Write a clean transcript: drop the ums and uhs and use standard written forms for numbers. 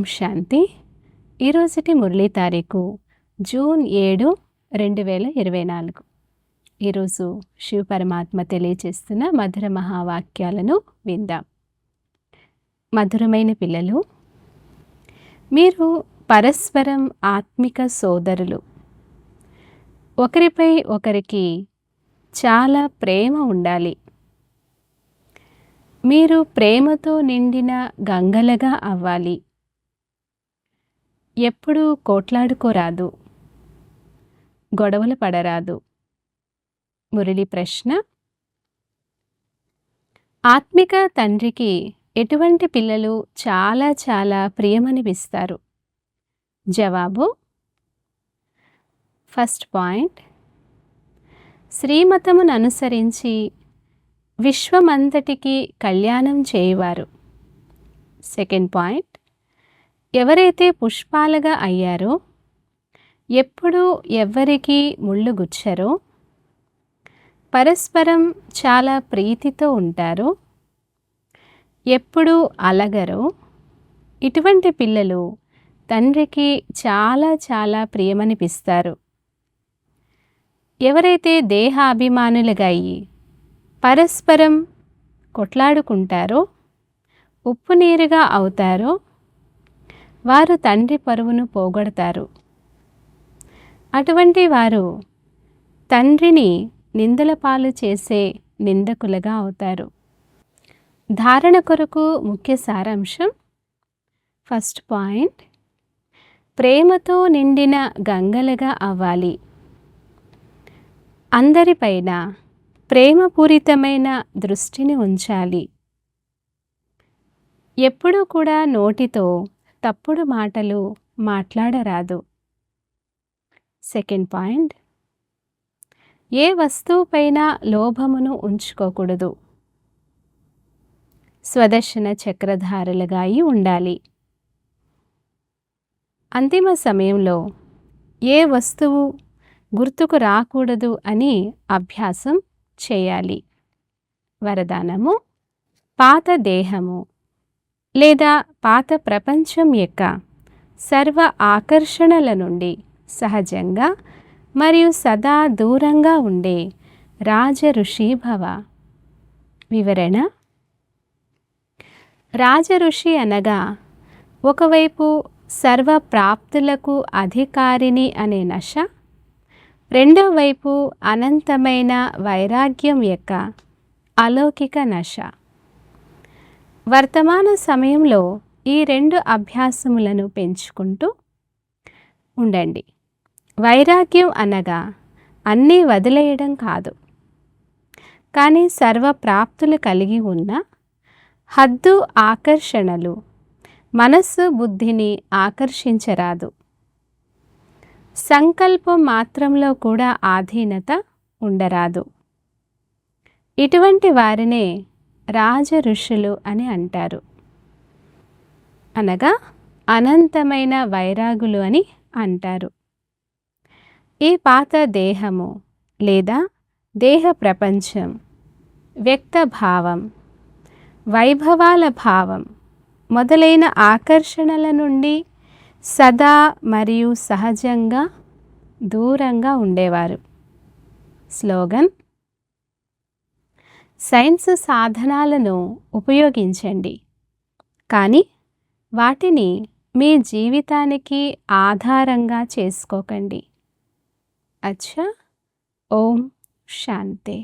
శాంతి. ఈరోజుటి మురళీ తారీఖు జూన్ 7, 2024. ఈరోజు శివ పరమాత్మ తెలియచేస్తున్న మధుర మహావాక్యాలను విందాం. మధురమైన పిల్లలు, మీరు పరస్పరం ఆత్మిక సోదరులు. ఒకరిపై ఒకరికి చాలా ప్రేమ ఉండాలి. మీరు ప్రేమతో నిండిన గంగలుగా అవ్వాలి. ఎప్పుడూ కోట్లాడుకోరాదు, గొడవలు పడరాదు. మురళి ప్రశ్న: ఆత్మిక తండ్రికి ఎటువంటి పిల్లలు చాలా చాలా ప్రియమనిపిస్తారు? జవాబు: ఫస్ట్ పాయింట్, శ్రీమతమును అనుసరించి విశ్వమంతటికి కళ్యాణం చేయవారు. సెకండ్ పాయింట్, ఎవరైతే పుష్పాలుగా అయ్యారో, ఎప్పుడూ ఎవ్వరికీ ముళ్ళు గుచ్చరో, పరస్పరం చాలా ప్రీతితో ఉంటారో, ఎప్పుడూ అలగరో, ఇటువంటి పిల్లలు తండ్రికి చాలా చాలా ప్రియమనిపిస్తారు. ఎవరైతే దేహాభిమానులుగా అయ్యి పరస్పరం కొట్లాడుకుంటారో, ఉప్పు నీరుగా అవుతారో, వారు తండ్రి పరువును పోగొడతారు. అటువంటి వారు తండ్రిని నిందల పాలు చేసే నిందకులుగా అవుతారు. ధారణ కొరకు ముఖ్య సారాంశం: ఫస్ట్ పాయింట్, ప్రేమతో నిండిన గంగలుగా అవ్వాలి. అందరిపైన ప్రేమపూరితమైన దృష్టిని ఉంచాలి. ఎప్పుడూ కూడా నోటితో తప్పుడు మాటలు మాట్లాడరాదు. సెకండ్ పాయింట్, ఏ వస్తువుపైన లోభమును ఉంచుకోకూడదు. స్వదర్శన చక్రధారులుగా అయి ఉండాలి. అంతిమ సమయంలో ఏ వస్తువు గుర్తుకు రాకూడదు అని అభ్యాసం చేయాలి. వరదానము: పాత దేహము లేదా పాత ప్రపంచం యొక్క సర్వ ఆకర్షణల నుండి సహజంగా మరియు సదా దూరంగా ఉండే రాజ ఋషి భవ. వివరణ: రాజ ఋషి అనగా ఒకవైపు సర్వ ప్రాప్తులకు అధికారిని అనే నశ, రెండో వైపు అనంతమైన వైరాగ్యం యొక్క అలౌకిక నశ. వర్తమాన సమయంలో ఈ రెండు అభ్యాసములను పెంచుకుంటూ ఉండండి. వైరాగ్యం అనగా అన్నీ వదిలేయడం కాదు, కానీ సర్వ ప్రాప్తులు కలిగి ఉన్న హద్దు ఆకర్షణలు మనస్సు బుద్ధిని ఆకర్షించరాదు. సంకల్పం మాత్రంలో కూడా ఆధీనత ఉండరాదు. ఇటువంటి వారినే రాజ ఋషులు అని అంటారు, అనగా అనంతమైన వైరాగులు అని అంటారు. ఈ పాత దేహము లేదా దేహ ప్రపంచం, వ్యక్త భావం, వైభవాల భావం మొదలైన ఆకర్షణల నుండి సదా మరియు సహజంగా దూరంగా ఉండేవారు. స్లోగన్: సైన్స్ సాధనాలను ఉపయోగించండి, కానీ వాటిని మీ జీవితానికి ఆధారంగా చేసుకోకండి. అచ్చా. ఓం శాంతి.